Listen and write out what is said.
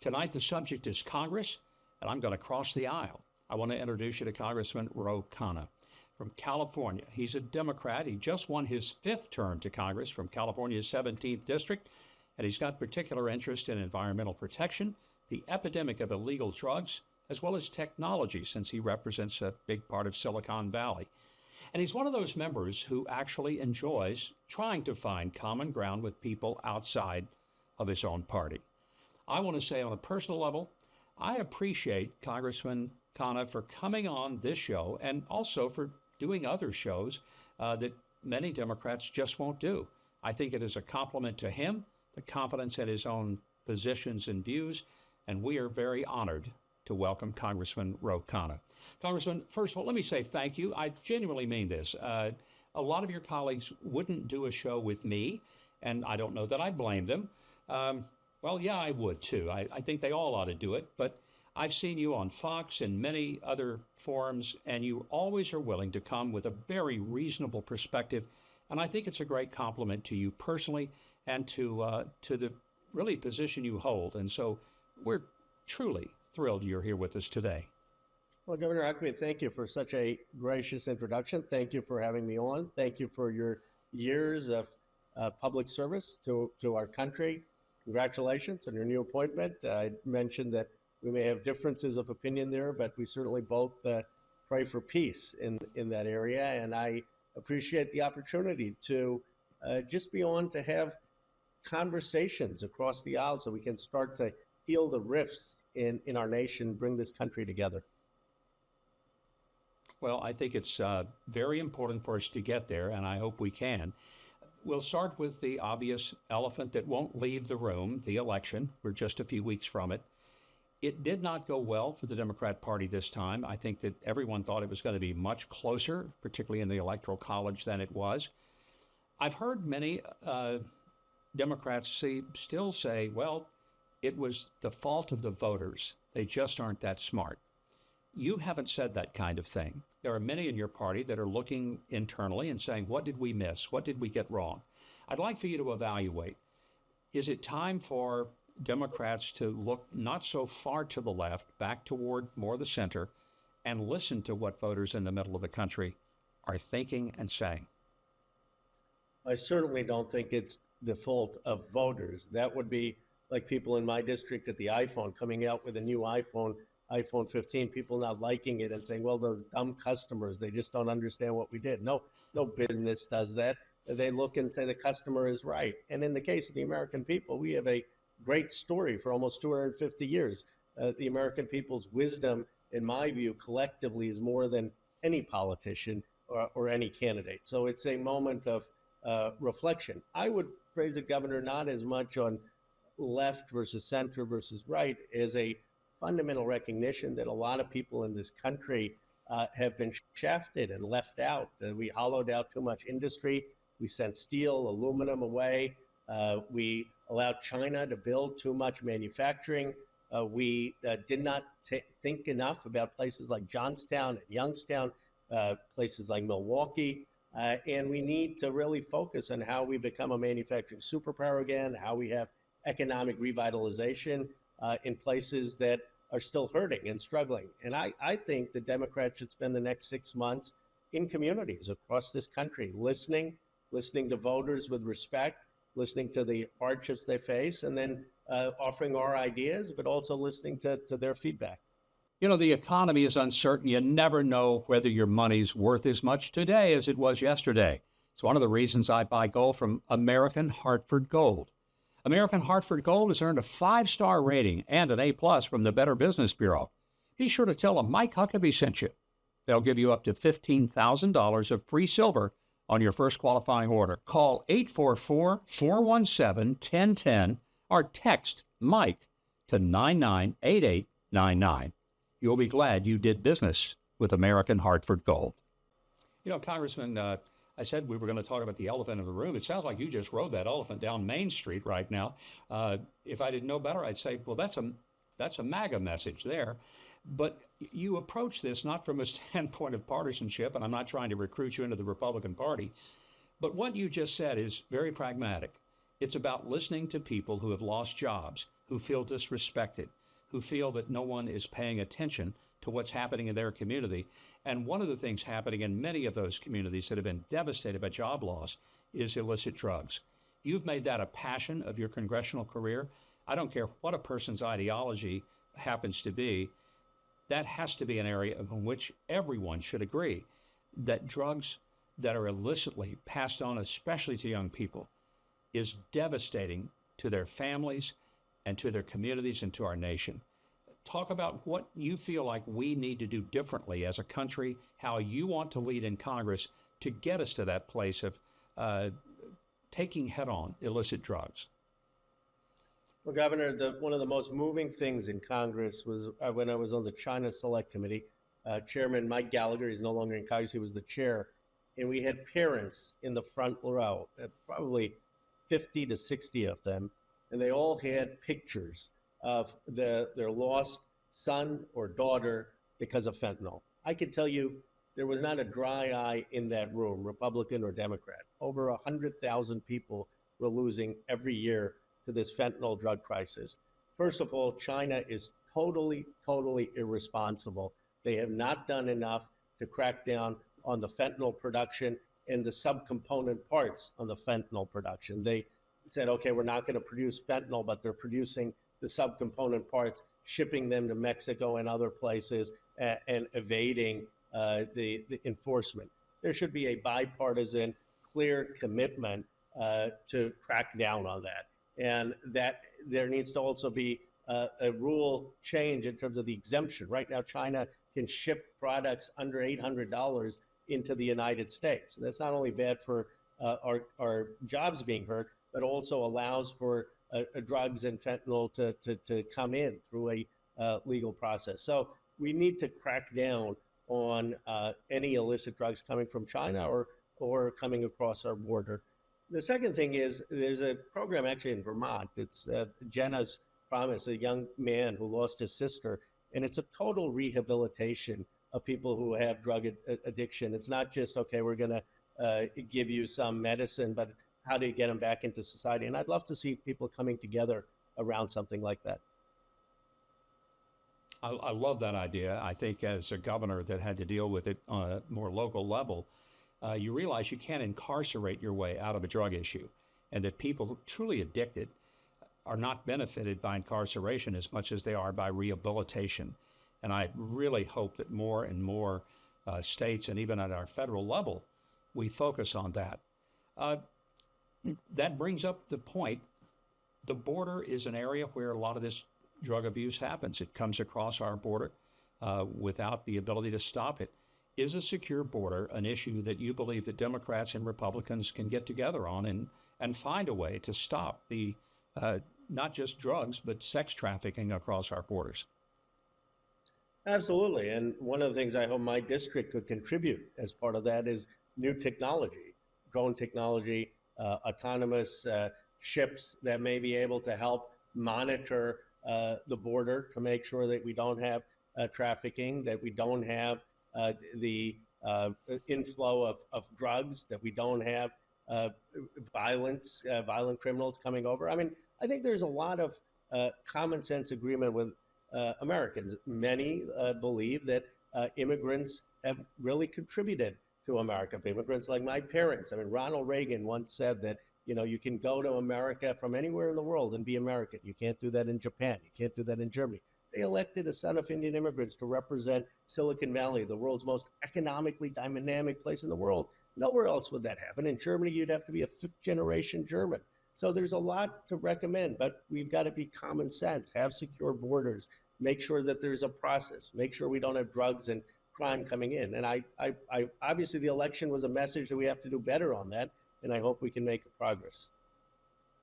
Tonight, the subject is Congress, and I'm going to cross the aisle. I want to introduce you to Congressman Ro Khanna from California. He's a Democrat. He just won his 5th term to Congress from California's 17th District, and he's got particular interest in environmental protection, the epidemic of illegal drugs, as well as technology, since he represents a big part of Silicon Valley. And he's one of those members who actually enjoys trying to find common ground with people outside of his own party. I want to say on a personal level, I appreciate Congressman Khanna for coming on this show and also for doing other shows that many Democrats just won't do. I think it is a compliment to him, the confidence in his own positions and views, and we are very honored to welcome Congressman Ro Khanna. Congressman, first of all, let me say thank you. I genuinely mean this. A lot of your colleagues wouldn't do a show with me, and I don't know that I blame them. Well, yeah, I would too. I think they all ought to do it, but I've seen you on Fox and many other forums, and you always are willing to come with a very reasonable perspective, and I think it's a great compliment to you personally and to the really position you hold. And so we're truly thrilled you're here with us today. Well, Governor Huckabee, thank you for such a gracious introduction. Thank you for having me on. Thank you for your years of public service to our country. Congratulations on your new appointment. I mentioned that we may have differences of opinion there, but we certainly both pray for peace in that area. And I appreciate the opportunity to just be on to have conversations across the aisle so we can start to heal the rifts in our nation, bring this country together. Well, I think it's very important for us to get there, and I hope we can. We'll start with the obvious elephant that won't leave the room, the election. We're just a few weeks from it. It did not go well for the Democrat Party this time. I think that everyone thought it was going to be much closer, particularly in the Electoral College, than it was. I've heard many Democrats still say, well, it was the fault of the voters. They just aren't that smart. You haven't said that kind of thing. There are many in your party that are looking internally and saying, what did we miss? What did we get wrong? I'd like for you to evaluate. Is it time for Democrats to look not so far to the left, back toward more the center, and listen to what voters in the middle of the country are thinking and saying? I certainly don't think it's the fault of voters. That would be like people in my district at the iPhone coming out with a new iPhone 15, people not liking it and saying, well, those dumb customers, they just don't understand what we did. No business does that. They look and say the customer is right. And in the case of the American people, we have a great story for almost 250 years. The American people's wisdom, in my view, collectively is more than any politician or any candidate. So it's a moment of reflection. I would phrase it, Governor, not as much on left versus center versus right, as a fundamental recognition that a lot of people in this country have been shafted and left out. We hollowed out too much industry. We sent steel, aluminum away. We allowed China to build too much manufacturing. We did not think enough about places like Johnstown and Youngstown, places like Milwaukee. And we need to really focus on how we become a manufacturing superpower again, how we have economic revitalization in places that are still hurting and struggling. And I think the Democrats should spend the next 6 months in communities across this country, listening to voters with respect, listening to the hardships they face, and then offering our ideas, but also listening to their feedback. You know, the economy is uncertain. You never know whether your money's worth as much today as it was yesterday. It's one of the reasons I buy gold from American Hartford Gold. American Hartford Gold has earned a 5-star rating and an A+ from the Better Business Bureau. Be sure to tell them Mike Huckabee sent you. They'll give you up to $15,000 of free silver on your first qualifying order. Call 844-417-1010 or text Mike to 998899. You'll be glad you did business with American Hartford Gold. You know, Congressman, I said we were going to talk about the elephant in the room. It sounds like you just rode that elephant down Main Street right now. If I didn't know better, I'd say, well, that's a MAGA message there. But you approach this not from a standpoint of partisanship, and I'm not trying to recruit you into the Republican Party, but what you just said is very pragmatic. It's about listening to people who have lost jobs, who feel disrespected, who feel that no one is paying attention to what's happening in their community. And one of the things happening in many of those communities that have been devastated by job loss is illicit drugs. You've made that a passion of your congressional career. I don't care what a person's ideology happens to be, that has to be an area in which everyone should agree that drugs that are illicitly passed on, especially to young people, is devastating to their families and to their communities and to our nation. Talk about what you feel like we need to do differently as a country, how you want to lead in Congress to get us to that place of taking head-on illicit drugs. Well, Governor, one of the most moving things in Congress was when I was on the China Select Committee. Chairman Mike Gallagher, he's no longer in Congress, he was the chair, and we had parents in the front row, probably 50 to 60 of them, and they all had pictures of their lost son or daughter because of fentanyl. I can tell you there was not a dry eye in that room, Republican or Democrat. Over 100,000 people were losing every year to this fentanyl drug crisis. First of all, China is totally irresponsible. They have not done enough to crack down on the fentanyl production and the subcomponent parts on the fentanyl production. They said, okay, we're not going to produce fentanyl, but they're producing the subcomponent parts, shipping them to Mexico and other places, and evading the enforcement. There should be a bipartisan, clear commitment to crack down on that. And that there needs to also be a rule change in terms of the exemption. Right now, China can ship products under $800 into the United States. And that's not only bad for our jobs being hurt, but also allows for drugs and fentanyl to come in through a legal process. So we need to crack down on any illicit drugs coming from China or coming across our border. The second thing is there's a program actually in Vermont. It's Jenna's Promise, a young man who lost his sister, and it's a total rehabilitation of people who have drug addiction. It's not just, okay, we're going to give you some medicine, but how do you get them back into society? And I'd love to see people coming together around something like that. I love that idea. I think as a governor that had to deal with it on a more local level, you realize you can't incarcerate your way out of a drug issue, and that people who are truly addicted are not benefited by incarceration as much as they are by rehabilitation. And I really hope that more and more states, and even at our federal level, we focus on that. That brings up the point, the border is an area where a lot of this drug abuse happens. It comes across our border without the ability to stop it. Is a secure border an issue that you believe that Democrats and Republicans can get together on and find a way to stop the not just drugs, but sex trafficking across our borders? Absolutely. And one of the things I hope my district could contribute as part of that is new technology, drone technology, autonomous ships that may be able to help monitor the border to make sure that we don't have trafficking, that we don't have the inflow of drugs, that we don't have violent criminals coming over. I mean, I think there's a lot of common sense agreement with Americans. Many believe that immigrants have really contributed to America. Immigrants like my parents. I mean, Ronald Reagan once said that, you know, you can go to America from anywhere in the world and be American. You can't do that in Japan. You can't do that in Germany. They elected a son of Indian immigrants to represent Silicon Valley, the world's most economically dynamic place in the world. Nowhere else would that happen. In Germany, you'd have to be a fifth-generation German. So there's a lot to recommend, but we've got to be common sense, have secure borders, make sure that there's a process, make sure we don't have drugs and crime coming in. And I obviously the election was a message that we have to do better on that, and I hope we can make progress.